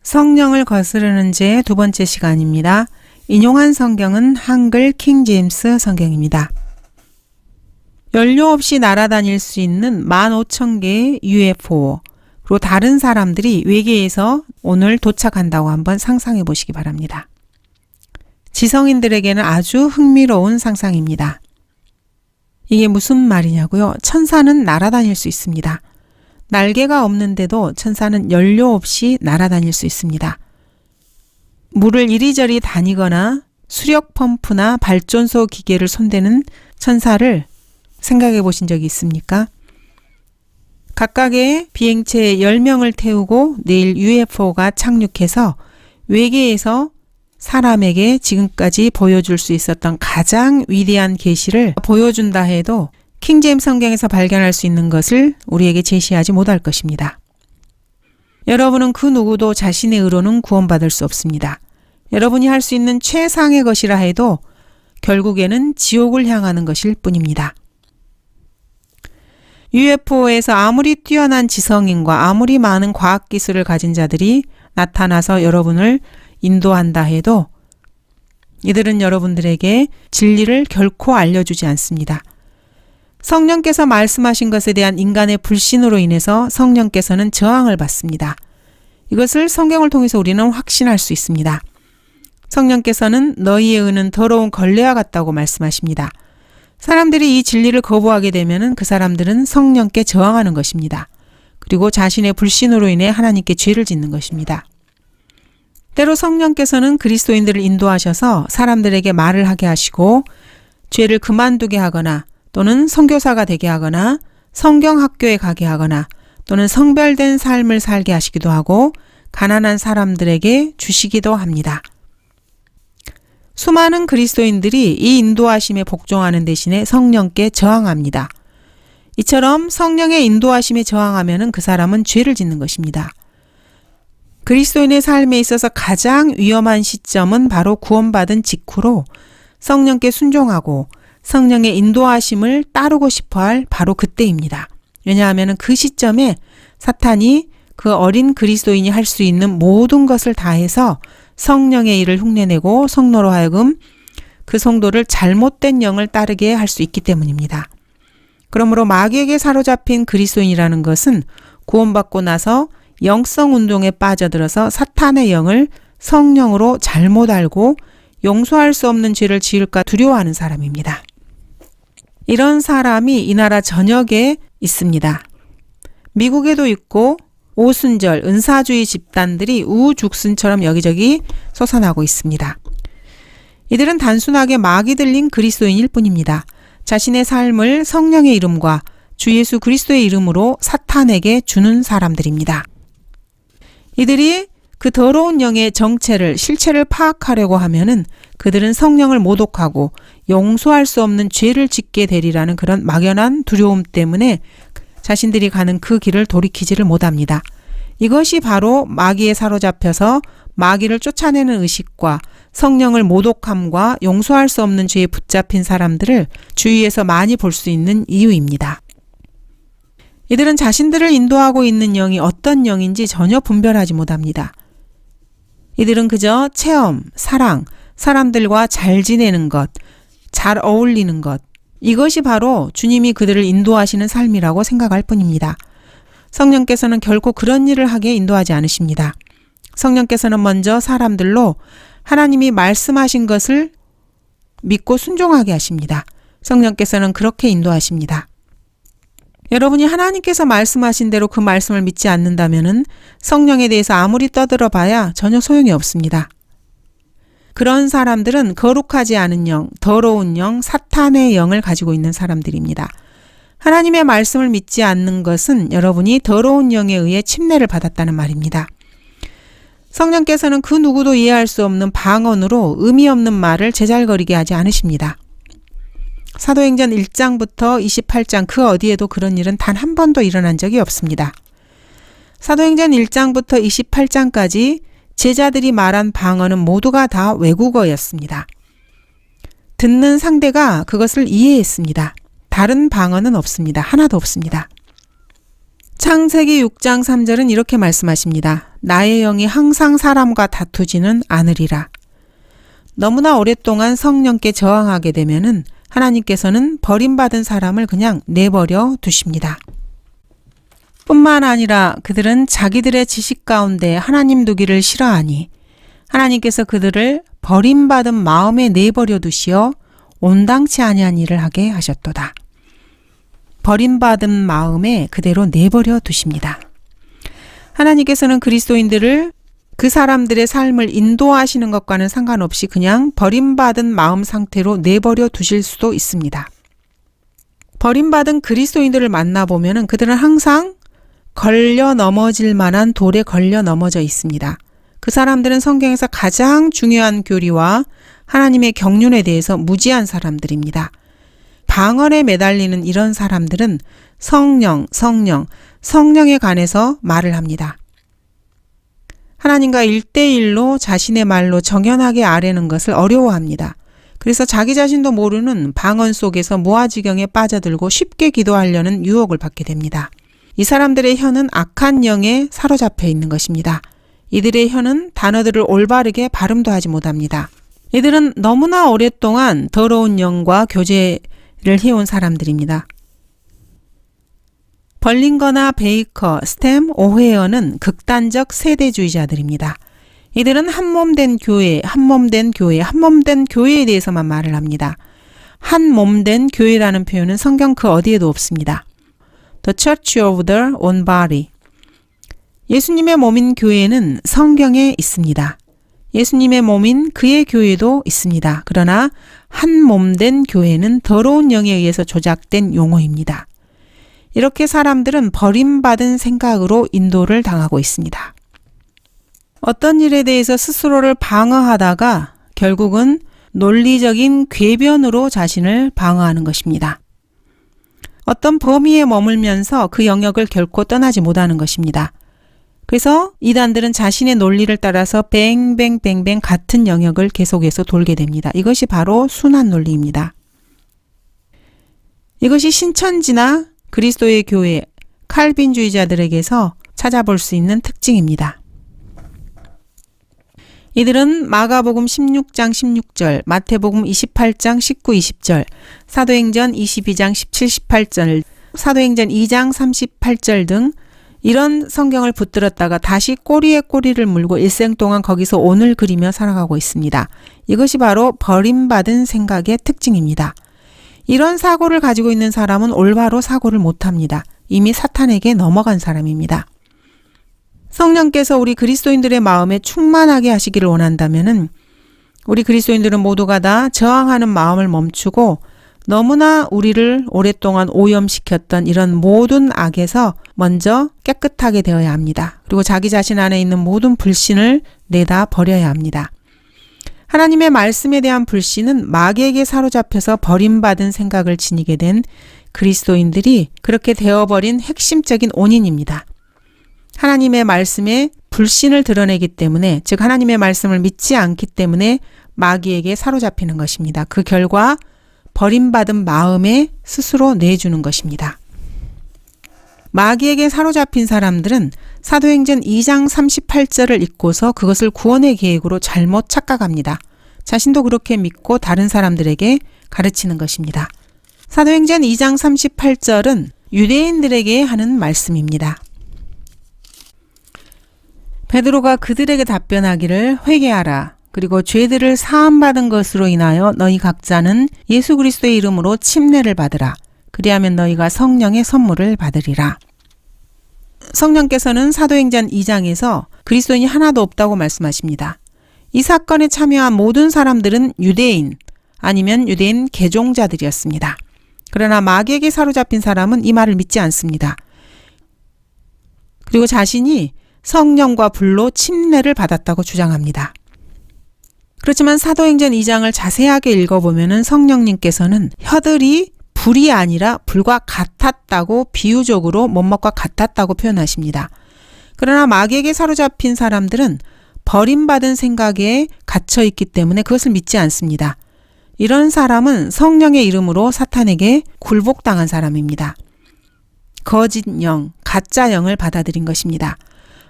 성령을 거스르는 제 두 번째 시간입니다. 인용한 성경은 한글 킹 제임스 성경입니다. 연료 없이 날아다닐 수 있는 15,000개의 UFO, 그리고 다른 사람들이 외계에서 오늘 도착한다고 한번 상상해 보시기 바랍니다. 지성인들에게는 아주 흥미로운 상상입니다. 이게 무슨 말이냐고요? 천사는 날아다닐 수 있습니다. 날개가 없는데도 천사는 연료 없이 날아다닐 수 있습니다. 물을 이리저리 다니거나 수력 펌프나 발전소 기계를 손대는 천사를 생각해 보신 적이 있습니까? 각각의 비행체에 10명을 태우고 내일 UFO가 착륙해서 외계에서 사람에게 지금까지 보여줄 수 있었던 가장 위대한 계시를 보여준다 해도 킹제임스 성경에서 발견할 수 있는 것을 우리에게 제시하지 못할 것입니다. 여러분은 그 누구도 자신의 의로는 구원받을 수 없습니다. 여러분이 할 수 있는 최상의 것이라 해도 결국에는 지옥을 향하는 것일 뿐입니다. UFO에서 아무리 뛰어난 지성인과 아무리 많은 과학기술을 가진 자들이 나타나서 여러분을 인도한다 해도 이들은 여러분들에게 진리를 결코 알려주지 않습니다. 성령께서 말씀하신 것에 대한 인간의 불신으로 인해서 성령께서는 저항을 받습니다. 이것을 성경을 통해서 우리는 확신할 수 있습니다. 성령께서는 너희의 의는 더러운 걸레와 같다고 말씀하십니다. 사람들이 이 진리를 거부하게 되면 그 사람들은 성령께 저항하는 것입니다. 그리고 자신의 불신으로 인해 하나님께 죄를 짓는 것입니다. 때로 성령께서는 그리스도인들을 인도하셔서 사람들에게 말을 하게 하시고 죄를 그만두게 하거나 또는 선교사가 되게 하거나 성경학교에 가게 하거나 또는 성별된 삶을 살게 하시기도 하고 가난한 사람들에게 주시기도 합니다. 수많은 그리스도인들이 이 인도하심에 복종하는 대신에 성령께 저항합니다. 이처럼 성령의 인도하심에 저항하면 그 사람은 죄를 짓는 것입니다. 그리스도인의 삶에 있어서 가장 위험한 시점은 바로 구원받은 직후로 성령께 순종하고 성령의 인도하심을 따르고 싶어할 바로 그때입니다. 왜냐하면 그 시점에 사탄이 그 어린 그리스도인이 할 수 있는 모든 것을 다해서 성령의 일을 흉내내고 성도로 하여금 그 성도를 잘못된 영을 따르게 할 수 있기 때문입니다. 그러므로 마귀에게 사로잡힌 그리스도인이라는 것은 구원받고 나서 영성 운동에 빠져들어서 사탄의 영을 성령으로 잘못 알고 용서할 수 없는 죄를 지을까 두려워하는 사람입니다. 이런 사람이 이 나라 전역에 있습니다. 미국에도 있고 오순절, 은사주의 집단들이 우죽순처럼 여기저기 솟아나고 있습니다. 이들은 단순하게 마귀 들린 그리스도인일 뿐입니다. 자신의 삶을 성령의 이름과 주 예수 그리스도의 이름으로 사탄에게 주는 사람들입니다. 이들이 그 더러운 영의 정체를, 실체를 파악하려고 하면은 그들은 성령을 모독하고 용서할 수 없는 죄를 짓게 되리라는 그런 막연한 두려움 때문에 자신들이 가는 그 길을 돌이키지를 못합니다. 이것이 바로 마귀에 사로잡혀서 마귀를 쫓아내는 의식과 성령을 모독함과 용서할 수 없는 죄에 붙잡힌 사람들을 주위에서 많이 볼 수 있는 이유입니다. 이들은 자신들을 인도하고 있는 영이 어떤 영인지 전혀 분별하지 못합니다. 이들은 그저 체험, 사랑, 사람들과 잘 지내는 것, 잘 어울리는 것, 이것이 바로 주님이 그들을 인도하시는 삶이라고 생각할 뿐입니다. 성령께서는 결코 그런 일을 하게 인도하지 않으십니다. 성령께서는 먼저 사람들로 하나님이 말씀하신 것을 믿고 순종하게 하십니다. 성령께서는 그렇게 인도하십니다. 여러분이 하나님께서 말씀하신 대로 그 말씀을 믿지 않는다면 성령에 대해서 아무리 떠들어봐야 전혀 소용이 없습니다. 그런 사람들은 거룩하지 않은 영, 더러운 영, 사탄의 영을 가지고 있는 사람들입니다. 하나님의 말씀을 믿지 않는 것은 여러분이 더러운 영에 의해 침례를 받았다는 말입니다. 성령께서는 그 누구도 이해할 수 없는 방언으로 의미 없는 말을 제잘거리게 하지 않으십니다. 사도행전 1장부터 28장 그 어디에도 그런 일은 단 한 번도 일어난 적이 없습니다. 사도행전 1장부터 28장까지 제자들이 말한 방언은 모두가 다 외국어였습니다. 듣는 상대가 그것을 이해했습니다. 다른 방언은 없습니다. 하나도 없습니다. 창세기 6장 3절은 이렇게 말씀하십니다. 나의 영이 항상 사람과 다투지는 않으리라. 너무나 오랫동안 성령께 저항하게 되면은 하나님께서는 버림받은 사람을 그냥 내버려 두십니다. 뿐만 아니라 그들은 자기들의 지식 가운데 하나님 두기를 싫어하니 하나님께서 그들을 버림받은 마음에 내버려 두시어 온당치 아니한 일을 하게 하셨도다. 버림받은 마음에 그대로 내버려 두십니다. 하나님께서는 그리스도인들을 그 사람들의 삶을 인도하시는 것과는 상관없이 그냥 버림받은 마음 상태로 내버려 두실 수도 있습니다. 버림받은 그리스도인들을 만나보면 그들은 항상 걸려 넘어질 만한 돌에 걸려 넘어져 있습니다. 그 사람들은 성경에서 가장 중요한 교리와 하나님의 경륜에 대해서 무지한 사람들입니다. 방언에 매달리는 이런 사람들은 성령에 관해서 말을 합니다. 하나님과 1대1로 자신의 말로 정연하게 아뢰는 것을 어려워합니다. 그래서 자기 자신도 모르는 방언 속에서 무아지경에 빠져들고 쉽게 기도하려는 유혹을 받게 됩니다. 이 사람들의 혀는 악한 영에 사로잡혀 있는 것입니다. 이들의 혀는 단어들을 올바르게 발음도 하지 못합니다. 이들은 너무나 오랫동안 더러운 영과 교제를 해온 사람들입니다. 벌링거나 베이커, 스템, 오헤어는 극단적 세대주의자들입니다. 이들은 한몸된 교회에 대해서만 말을 합니다. 한몸된 교회라는 표현은 성경 그 어디에도 없습니다. The Church of the One Body. 예수님의 몸인 교회는 성경에 있습니다. 예수님의 몸인 그의 교회도 있습니다. 그러나 한몸된 교회는 더러운 영에 의해서 조작된 용어입니다. 이렇게 사람들은 버림받은 생각으로 인도를 당하고 있습니다. 어떤 일에 대해서 스스로를 방어하다가 결국은 논리적인 궤변으로 자신을 방어하는 것입니다. 어떤 범위에 머물면서 그 영역을 결코 떠나지 못하는 것입니다. 그래서 이단들은 자신의 논리를 따라서 뱅뱅뱅뱅 같은 영역을 계속해서 돌게 됩니다. 이것이 바로 순환 논리입니다. 이것이 신천지나 그리스도의 교회, 칼빈주의자들에게서 찾아볼 수 있는 특징입니다. 이들은 마가복음 16장 16절, 마태복음 28장 19, 20절, 사도행전 22장 17, 18절, 사도행전 2장 38절 등 이런 성경을 붙들었다가 다시 꼬리에 꼬리를 물고 일생 동안 거기서 온을 그리며 살아가고 있습니다. 이것이 바로 버림받은 생각의 특징입니다. 이런 사고를 가지고 있는 사람은 올바로 사고를 못합니다. 이미 사탄에게 넘어간 사람입니다. 성령께서 우리 그리스도인들의 마음에 충만하게 하시기를 원한다면은 우리 그리스도인들은 모두가 다 저항하는 마음을 멈추고 너무나 우리를 오랫동안 오염시켰던 이런 모든 악에서 먼저 깨끗하게 되어야 합니다. 그리고 자기 자신 안에 있는 모든 불신을 내다 버려야 합니다. 하나님의 말씀에 대한 불신은 마귀에게 사로잡혀서 버림받은 생각을 지니게 된 그리스도인들이 그렇게 되어버린 핵심적인 원인입니다. 하나님의 말씀에 불신을 드러내기 때문에, 즉 하나님의 말씀을 믿지 않기 때문에 마귀에게 사로잡히는 것입니다. 그 결과 버림받은 마음에 스스로 내주는 것입니다. 마귀에게 사로잡힌 사람들은 사도행전 2장 38절을 읽고서 그것을 구원의 계획으로 잘못 착각합니다. 자신도 그렇게 믿고 다른 사람들에게 가르치는 것입니다. 사도행전 2장 38절은 유대인들에게 하는 말씀입니다. 베드로가 그들에게 답변하기를 회개하라. 그리고 죄들을 사함받은 것으로 인하여 너희 각자는 예수 그리스도의 이름으로 침례를 받으라. 그리하면 너희가 성령의 선물을 받으리라. 성령께서는 사도행전 2장에서 그리스도인이 하나도 없다고 말씀하십니다. 이 사건에 참여한 모든 사람들은 유대인 아니면 유대인 개종자들이었습니다. 그러나 마귀에게 사로잡힌 사람은 이 말을 믿지 않습니다. 그리고 자신이 성령과 불로 침례를 받았다고 주장합니다. 그렇지만 사도행전 2장을 자세하게 읽어보면 성령님께서는 혀들이 불이 아니라 불과 같았다고 비유적으로 못먹과 같았다고 표현하십니다. 그러나 마귀에게 사로잡힌 사람들은 버림받은 생각에 갇혀있기 때문에 그것을 믿지 않습니다. 이런 사람은 성령의 이름으로 사탄에게 굴복당한 사람입니다. 거짓 영, 가짜 영을 받아들인 것입니다.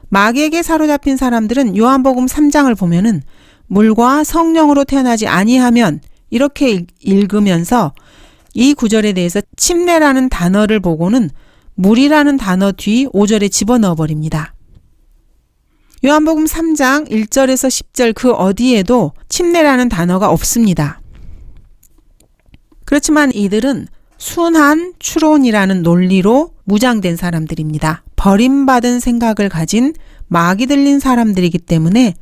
마귀에게 사로잡힌 사람들은 요한복음 3장을 보면은 물과 성령으로 태어나지 아니하면 이렇게 읽으면서 이 구절에 대해서 침례라는 단어를 보고는 물이라는 단어 뒤 5절에 집어넣어 버립니다. 요한복음 3장 1절에서 10절 그 어디에도 침례라는 단어가 없습니다. 그렇지만 이들은 순한 추론이라는 논리로 무장된 사람들입니다. 버림받은 생각을 가진 마귀 들린 사람들이기 때문에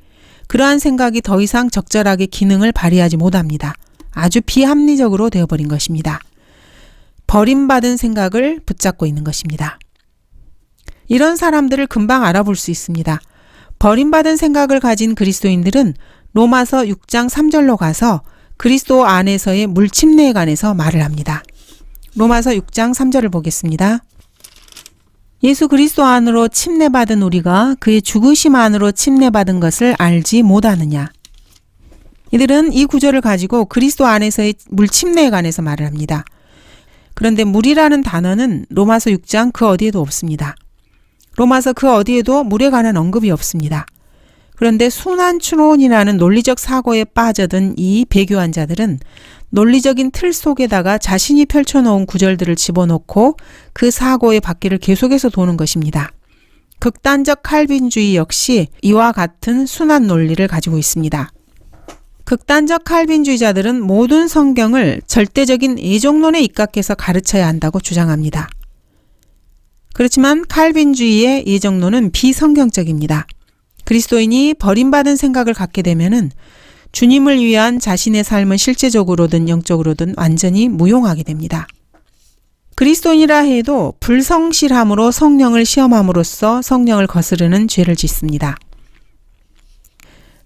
그러한 생각이 더 이상 적절하게 기능을 발휘하지 못합니다. 아주 비합리적으로 되어버린 것입니다. 버림받은 생각을 붙잡고 있는 것입니다. 이런 사람들을 금방 알아볼 수 있습니다. 버림받은 생각을 가진 그리스도인들은 로마서 6장 3절로 가서 그리스도 안에서의 물침례에 관해서 말을 합니다. 로마서 6장 3절을 보겠습니다. 예수 그리스도 안으로 침례받은 우리가 그의 죽으심 안으로 침례받은 것을 알지 못하느냐. 이들은 이 구절을 가지고 그리스도 안에서의 물침례에 관해서 말을 합니다. 그런데 물이라는 단어는 로마서 6장 그 어디에도 없습니다. 로마서 그 어디에도 물에 관한 언급이 없습니다. 그런데 순한 추론이라는 논리적 사고에 빠져든 이 배교환자들은 논리적인 틀 속에다가 자신이 펼쳐놓은 구절들을 집어넣고 그 사고의 바퀴를 계속해서 도는 것입니다. 극단적 칼빈주의 역시 이와 같은 순한 논리를 가지고 있습니다. 극단적 칼빈주의자들은 모든 성경을 절대적인 예정론에 입각해서 가르쳐야 한다고 주장합니다. 그렇지만 칼빈주의의 예정론은 비성경적입니다. 그리스도인이 버림받은 생각을 갖게 되면은 주님을 위한 자신의 삶은 실제적으로든 영적으로든 완전히 무용하게 됩니다. 그리스도인이라 해도 불성실함으로 성령을 시험함으로써 성령을 거스르는 죄를 짓습니다.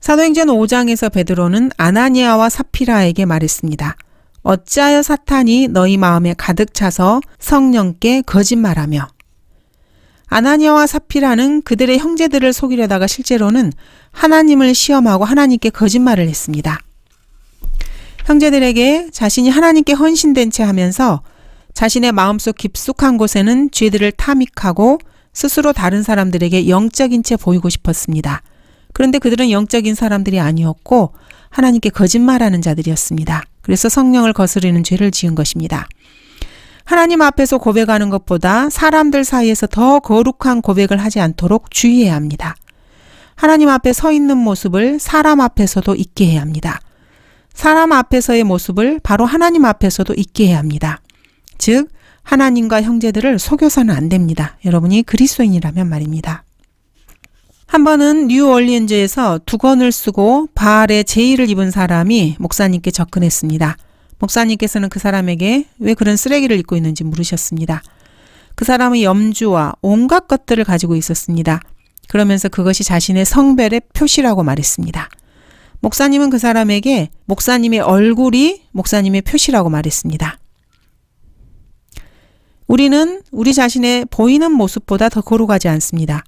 사도행전 5장에서 베드로는 아나니아와 삽피라에게 말했습니다. 어찌하여 사탄이 너희 마음에 가득 차서 성령께 거짓말하며. 아나니아와 삽피라는 그들의 형제들을 속이려다가 실제로는 하나님을 시험하고 하나님께 거짓말을 했습니다. 형제들에게 자신이 하나님께 헌신된 채 하면서 자신의 마음속 깊숙한 곳에는 죄들을 탐닉하고 스스로 다른 사람들에게 영적인 채 보이고 싶었습니다. 그런데 그들은 영적인 사람들이 아니었고 하나님께 거짓말하는 자들이었습니다. 그래서 성령을 거스르는 죄를 지은 것입니다. 하나님 앞에서 고백하는 것보다 사람들 사이에서 더 거룩한 고백을 하지 않도록 주의해야 합니다. 하나님 앞에 서 있는 모습을 사람 앞에서도 있게 해야 합니다. 사람 앞에서의 모습을 바로 하나님 앞에서도 있게 해야 합니다. 즉 하나님과 형제들을 속여서는 안 됩니다. 여러분이 그리스도인이라면 말입니다. 한 번은 뉴올리언즈에서 두건을 쓰고 바알의 제의를 입은 사람이 목사님께 접근했습니다. 목사님께서는 그 사람에게 왜 그런 쓰레기를 입고 있는지 물으셨습니다. 그 사람은 염주와 온갖 것들을 가지고 있었습니다. 그러면서 그것이 자신의 성별의 표시라고 말했습니다. 목사님은 그 사람에게 목사님의 얼굴이 목사님의 표시라고 말했습니다. 우리는 우리 자신의 보이는 모습보다 더 거룩하지 않습니다.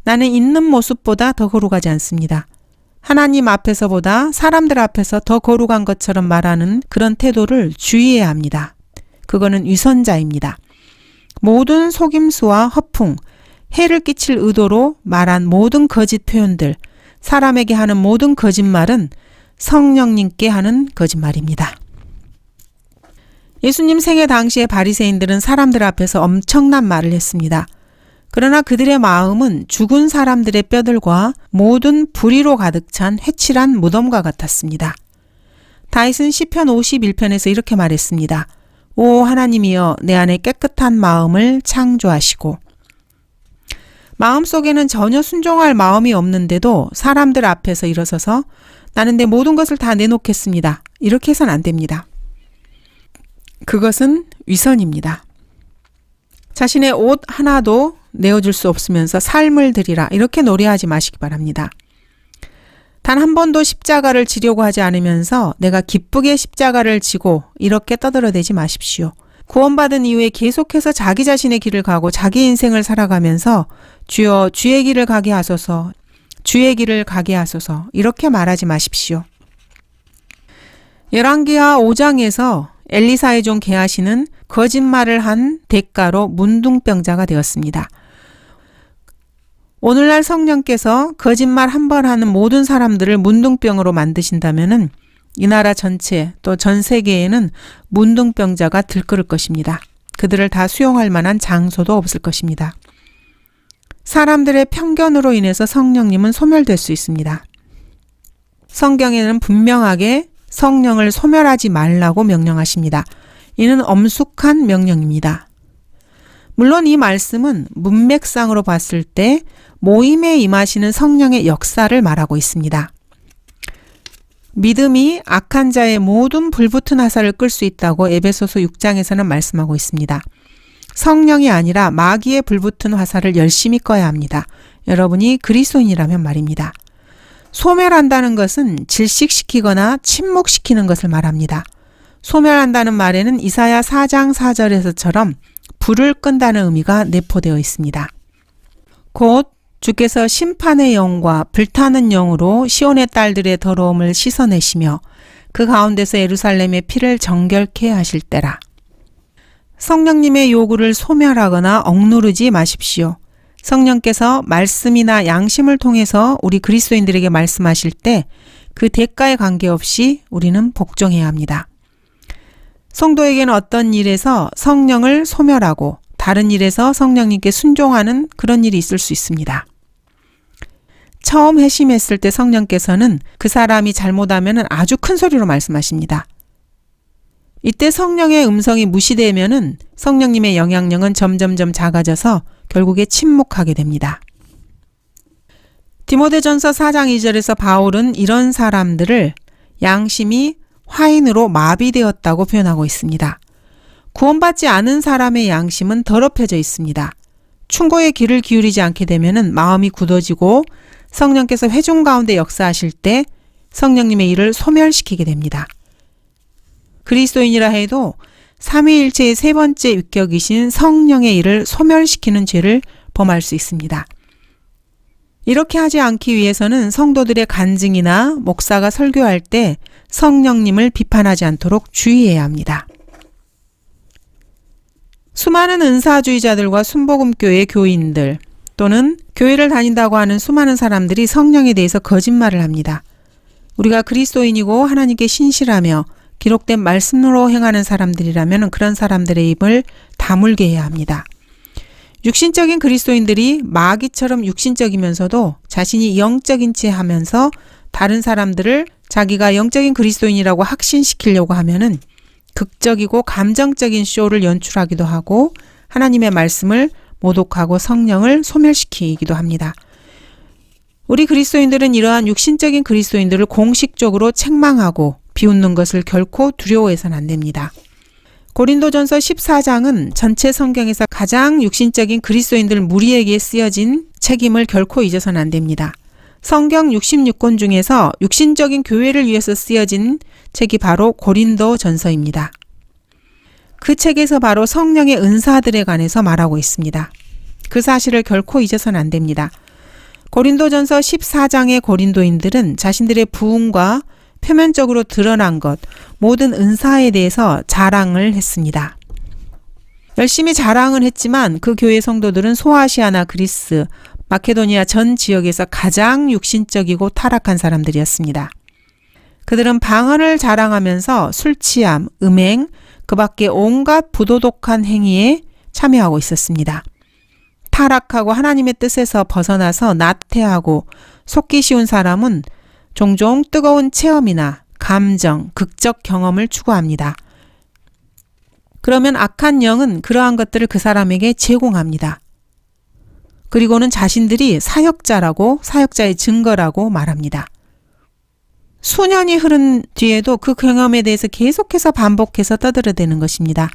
나는 있는 모습보다 더 거룩하지 않습니다. 하나님 앞에서보다 사람들 앞에서 더 거룩한 것처럼 말하는 그런 태도를 주의해야 합니다. 그거는 위선자입니다. 모든 속임수와 허풍, 해를 끼칠 의도로 말한 모든 거짓 표현들, 사람에게 하는 모든 거짓말은 성령님께 하는 거짓말입니다. 예수님 생애 당시의 바리새인들은 사람들 앞에서 엄청난 말을 했습니다. 그러나 그들의 마음은 죽은 사람들의 뼈들과 모든 불의로 가득 찬 회칠한 무덤과 같았습니다. 다윗은 시편 51편에서 이렇게 말했습니다. 오 하나님이여 내 안에 깨끗한 마음을 창조하시고. 마음속에는 전혀 순종할 마음이 없는데도 사람들 앞에서 일어서서 나는 내 모든 것을 다 내놓겠습니다. 이렇게 해서는 안 됩니다. 그것은 위선입니다. 자신의 옷 하나도 내어줄 수 없으면서 삶을 드리라 이렇게 노래하지 마시기 바랍니다. 단 한 번도 십자가를 지려고 하지 않으면서 내가 기쁘게 십자가를 지고 이렇게 떠들어대지 마십시오. 구원받은 이후에 계속해서 자기 자신의 길을 가고 자기 인생을 살아가면서 주여 주의 길을 가게 하소서 주의 길을 가게 하소서 이렇게 말하지 마십시오. 열왕기하 5장에서 엘리사의 종 게하시는 거짓말을 한 대가로 문둥병자가 되었습니다. 오늘날 성령께서 거짓말 한 번 하는 모든 사람들을 문둥병으로 만드신다면은 이 나라 전체 또 전 세계에는 문둥병자가 들끓을 것입니다. 그들을 다 수용할 만한 장소도 없을 것입니다. 사람들의 편견으로 인해서 성령님은 소멸될 수 있습니다. 성경에는 분명하게 성령을 소멸하지 말라고 명령하십니다. 이는 엄숙한 명령입니다. 물론 이 말씀은 문맥상으로 봤을 때 모임에 임하시는 성령의 역사를 말하고 있습니다. 믿음이 악한 자의 모든 불붙은 화살을 끌 수 있다고 에베소서 6장에서는 말씀하고 있습니다. 성령이 아니라 마귀의 불붙은 화살을 열심히 꺼야 합니다. 여러분이 그리스도인이라면 말입니다. 소멸한다는 것은 질식시키거나 침묵시키는 것을 말합니다. 소멸한다는 말에는 이사야 4장 4절에서처럼 불을 끈다는 의미가 내포되어 있습니다. 곧 주께서 심판의 영과 불타는 영으로 시온의 딸들의 더러움을 씻어내시며 그 가운데서 예루살렘의 피를 정결케 하실 때라. 성령님의 요구를 소멸하거나 억누르지 마십시오. 성령께서 말씀이나 양심을 통해서 우리 그리스도인들에게 말씀하실 때 그 대가에 관계없이 우리는 복종해야 합니다. 성도에게는 어떤 일에서 성령을 소멸하고 다른 일에서 성령님께 순종하는 그런 일이 있을 수 있습니다. 처음 회심했을 때 성령께서는 그 사람이 잘못하면 아주 큰 소리로 말씀하십니다. 이때 성령의 음성이 무시되면은 성령님의 영향력은 점점점 작아져서 결국에 침묵하게 됩니다. 디모데전서 4장 2절에서 바울은 이런 사람들을 양심이 화인으로 마비되었다고 표현하고 있습니다. 구원받지 않은 사람의 양심은 더럽혀져 있습니다. 충고의 귀를 기울이지 않게 되면은 마음이 굳어지고 성령께서 회중 가운데 역사하실 때 성령님의 일을 소멸시키게 됩니다. 그리스도인이라 해도 삼위일체의 세 번째 위격이신 성령의 일을 소멸시키는 죄를 범할 수 있습니다. 이렇게 하지 않기 위해서는 성도들의 간증이나 목사가 설교할 때 성령님을 비판하지 않도록 주의해야 합니다. 수많은 은사주의자들과 순복음교회 교인들 또는 교회를 다닌다고 하는 수많은 사람들이 성령에 대해서 거짓말을 합니다. 우리가 그리스도인이고 하나님께 신실하며 기록된 말씀으로 행하는 사람들이라면 그런 사람들의 입을 다물게 해야 합니다. 육신적인 그리스도인들이 마귀처럼 육신적이면서도 자신이 영적인 채 하면서 다른 사람들을 자기가 영적인 그리스도인이라고 확신시키려고 하면은 극적이고 감정적인 쇼를 연출하기도 하고 하나님의 말씀을 모독하고 성령을 소멸시키기도 합니다. 우리 그리스도인들은 이러한 육신적인 그리스도인들을 공식적으로 책망하고 비웃는 것을 결코 두려워해서는 안 됩니다. 고린도전서 14장은 전체 성경에서 가장 육신적인 그리스도인들 무리에게 쓰여진 책임을 결코 잊어서는 안 됩니다. 성경 66권 중에서 육신적인 교회를 위해서 쓰여진 책이 바로 고린도전서입니다. 그 책에서 바로 성령의 은사들에 관해서 말하고 있습니다. 그 사실을 결코 잊어서는 안 됩니다. 고린도전서 14장의 고린도인들은 자신들의 부흥과 표면적으로 드러난 것, 모든 은사에 대해서 자랑을 했습니다. 열심히 자랑을 했지만 그 교회 성도들은 소아시아나 그리스, 마케도니아 전 지역에서 가장 육신적이고 타락한 사람들이었습니다. 그들은 방언을 자랑하면서 술 취함, 음행, 그 밖에 온갖 부도덕한 행위에 참여하고 있었습니다. 타락하고 하나님의 뜻에서 벗어나서 나태하고 속기 쉬운 사람은 종종 뜨거운 체험이나 감정, 극적 경험을 추구합니다. 그러면 악한 영은 그러한 것들을 그 사람에게 제공합니다. 그리고는 자신들이 사역자라고 사역자의 증거라고 말합니다. 수년이 흐른 뒤에도 그 경험에 대해서 계속해서 반복해서 떠들어대는 것입니다.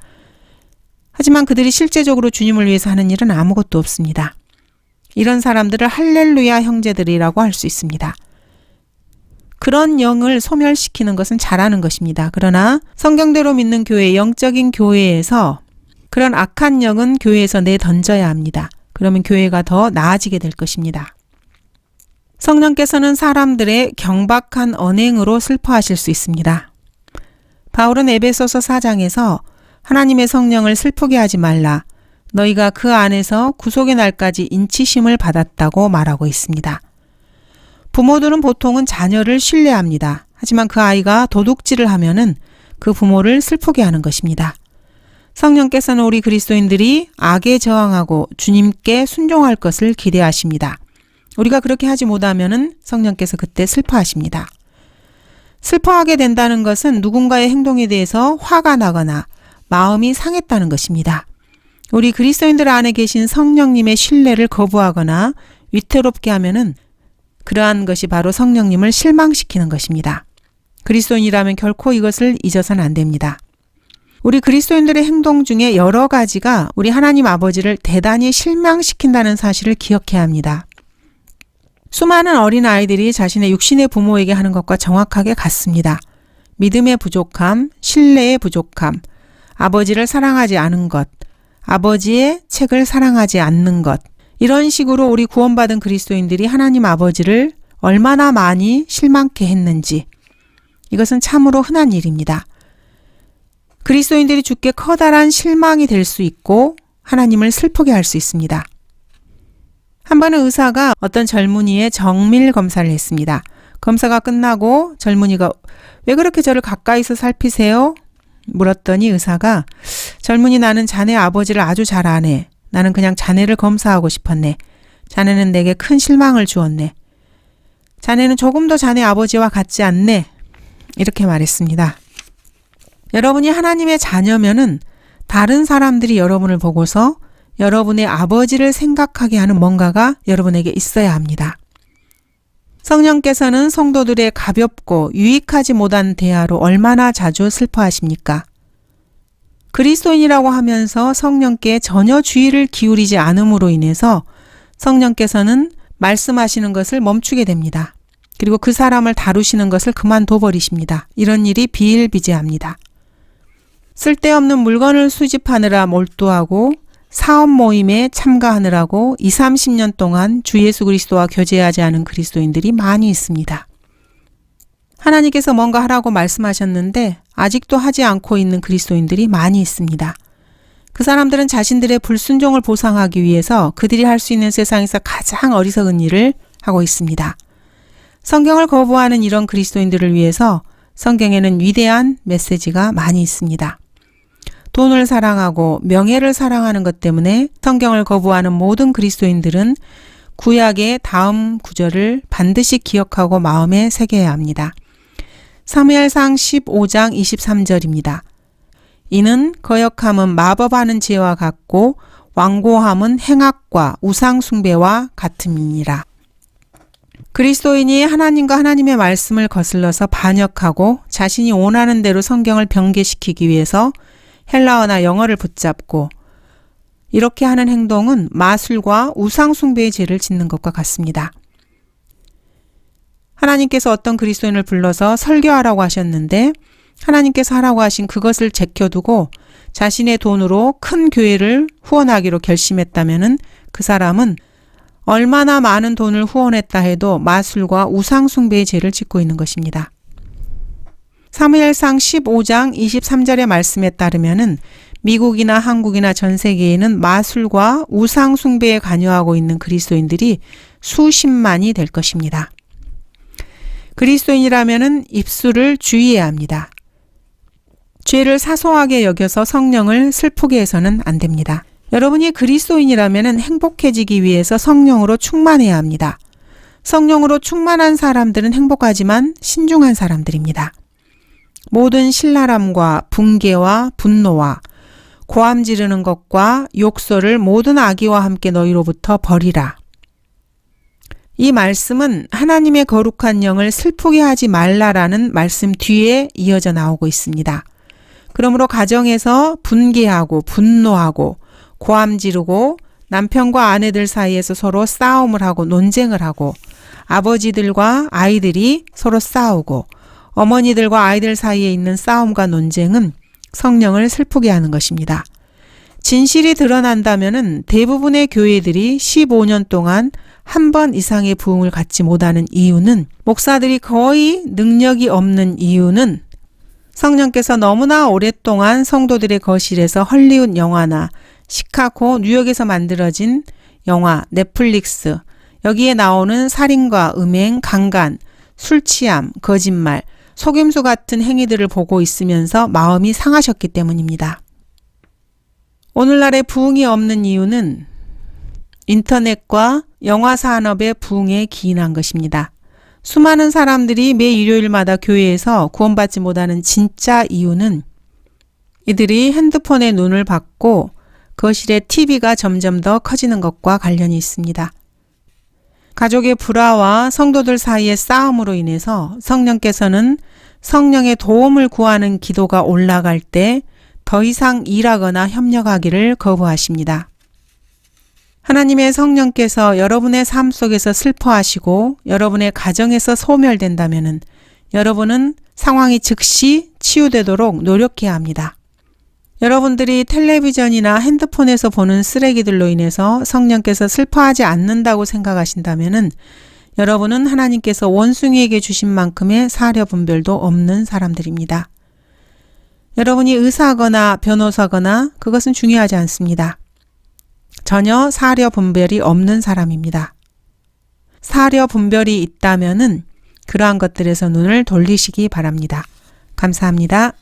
하지만 그들이 실제적으로 주님을 위해서 하는 일은 아무것도 없습니다. 이런 사람들을 할렐루야 형제들이라고 할 수 있습니다. 그런 영을 소멸시키는 것은 잘하는 것입니다. 그러나 성경대로 믿는 교회, 영적인 교회에서 그런 악한 영은 교회에서 내던져야 합니다. 그러면 교회가 더 나아지게 될 것입니다. 성령께서는 사람들의 경박한 언행으로 슬퍼하실 수 있습니다. 바울은 에베소서 4장에서 하나님의 성령을 슬프게 하지 말라. 너희가 그 안에서 구속의 날까지 인치심을 받았다고 말하고 있습니다. 부모들은 보통은 자녀를 신뢰합니다. 하지만 그 아이가 도둑질을 하면은 그 부모를 슬프게 하는 것입니다. 성령께서는 우리 그리스도인들이 악에 저항하고 주님께 순종할 것을 기대하십니다. 우리가 그렇게 하지 못하면은 성령께서 그때 슬퍼하십니다. 슬퍼하게 된다는 것은 누군가의 행동에 대해서 화가 나거나 마음이 상했다는 것입니다. 우리 그리스도인들 안에 계신 성령님의 신뢰를 거부하거나 위태롭게 하면은 그러한 것이 바로 성령님을 실망시키는 것입니다. 그리스도인이라면 결코 이것을 잊어서는 안 됩니다. 우리 그리스도인들의 행동 중에 여러 가지가 우리 하나님 아버지를 대단히 실망시킨다는 사실을 기억해야 합니다. 수많은 어린 아이들이 자신의 육신의 부모에게 하는 것과 정확하게 같습니다. 믿음의 부족함, 신뢰의 부족함, 아버지를 사랑하지 않은 것, 아버지의 책을 사랑하지 않는 것, 이런 식으로 우리 구원받은 그리스도인들이 하나님 아버지를 얼마나 많이 실망케 했는지, 이것은 참으로 흔한 일입니다. 그리스도인들이 주께 커다란 실망이 될 수 있고 하나님을 슬프게 할 수 있습니다. 한 번은 의사가 어떤 젊은이의 정밀 검사를 했습니다. 검사가 끝나고 젊은이가 왜 그렇게 저를 가까이서 살피세요? 물었더니 의사가 젊은이 나는 자네 아버지를 아주 잘 아네. 나는 그냥 자네를 검사하고 싶었네. 자네는 내게 큰 실망을 주었네. 자네는 조금도 자네 아버지와 같지 않네. 이렇게 말했습니다. 여러분이 하나님의 자녀면은 다른 사람들이 여러분을 보고서 여러분의 아버지를 생각하게 하는 뭔가가 여러분에게 있어야 합니다. 성령께서는 성도들의 가볍고 유익하지 못한 대화로 얼마나 자주 슬퍼하십니까? 그리스도인이라고 하면서 성령께 전혀 주의를 기울이지 않음으로 인해서 성령께서는 말씀하시는 것을 멈추게 됩니다. 그리고 그 사람을 다루시는 것을 그만둬 버리십니다. 이런 일이 비일비재합니다. 쓸데없는 물건을 수집하느라 몰두하고 사업 모임에 참가하느라고 20-30년 동안 주 예수 그리스도와 교제하지 않은 그리스도인들이 많이 있습니다. 하나님께서 뭔가 하라고 말씀하셨는데 아직도 하지 않고 있는 그리스도인들이 많이 있습니다. 그 사람들은 자신들의 불순종을 보상하기 위해서 그들이 할 수 있는 세상에서 가장 어리석은 일을 하고 있습니다. 성경을 거부하는 이런 그리스도인들을 위해서 성경에는 위대한 메시지가 많이 있습니다. 돈을 사랑하고 명예를 사랑하는 것 때문에 성경을 거부하는 모든 그리스도인들은 구약의 다음 구절을 반드시 기억하고 마음에 새겨야 합니다. 사무엘상 15장 23절입니다. 이는 거역함은 마법하는 죄와 같고 완고함은 행악과 우상숭배와 같음이니라. 그리스도인이 하나님과 하나님의 말씀을 거슬러서 반역하고 자신이 원하는 대로 성경을 변개시키기 위해서 헬라어나 영어를 붙잡고 이렇게 하는 행동은 마술과 우상숭배의 죄를 짓는 것과 같습니다. 하나님께서 어떤 그리스도인을 불러서 설교하라고 하셨는데 하나님께서 하라고 하신 그것을 제껴두고 자신의 돈으로 큰 교회를 후원하기로 결심했다면은 그 사람은 얼마나 많은 돈을 후원했다 해도 마술과 우상숭배의 죄를 짓고 있는 것입니다. 사무엘상 15장 23절의 말씀에 따르면은 미국이나 한국이나 전 세계에는 마술과 우상숭배에 관여하고 있는 그리스도인들이 수십만이 될 것입니다. 그리스도인이라면은 입술을 주의해야 합니다. 죄를 사소하게 여겨서 성령을 슬프게 해서는 안 됩니다. 여러분이 그리스도인이라면은 행복해지기 위해서 성령으로 충만해야 합니다. 성령으로 충만한 사람들은 행복하지만 신중한 사람들입니다. 모든 신랄함과 분개와 분노와 고함 지르는 것과 욕설을 모든 악의와 함께 너희로부터 버리라. 이 말씀은 하나님의 거룩한 영을 슬프게 하지 말라라는 말씀 뒤에 이어져 나오고 있습니다. 그러므로 가정에서 분개하고 분노하고 고함 지르고 남편과 아내들 사이에서 서로 싸움을 하고 논쟁을 하고 아버지들과 아이들이 서로 싸우고 어머니들과 아이들 사이에 있는 싸움과 논쟁은 성령을 슬프게 하는 것입니다. 진실이 드러난다면은 대부분의 교회들이 15년 동안 한 번 이상의 부흥을 갖지 못하는 이유는 목사들이 거의 능력이 없는 이유는 성령께서 너무나 오랫동안 성도들의 거실에서 헐리우드 영화나 시카고, 뉴욕에서 만들어진 영화, 넷플릭스, 여기에 나오는 살인과 음행, 강간, 술 취함, 거짓말, 속임수 같은 행위들을 보고 있으면서 마음이 상하셨기 때문입니다. 오늘날의 부흥이 없는 이유는 인터넷과 영화 산업의 부흥에 기인한 것입니다. 수많은 사람들이 매 일요일마다 교회에서 구원받지 못하는 진짜 이유는 이들이 핸드폰에 눈을 받고 거실의 TV가 점점 더 커지는 것과 관련이 있습니다. 가족의 불화와 성도들 사이의 싸움으로 인해서 성령께서는 성령의 도움을 구하는 기도가 올라갈 때 더 이상 일하거나 협력하기를 거부하십니다. 하나님의 성령께서 여러분의 삶 속에서 슬퍼하시고 여러분의 가정에서 소멸된다면 여러분은 상황이 즉시 치유되도록 노력해야 합니다. 여러분들이 텔레비전이나 핸드폰에서 보는 쓰레기들로 인해서 성령께서 슬퍼하지 않는다고 생각하신다면 여러분은 하나님께서 원숭이에게 주신 만큼의 사려 분별도 없는 사람들입니다. 여러분이 의사거나 변호사거나 그것은 중요하지 않습니다. 전혀 사려 분별이 없는 사람입니다. 사려 분별이 있다면은 그러한 것들에서 눈을 돌리시기 바랍니다. 감사합니다.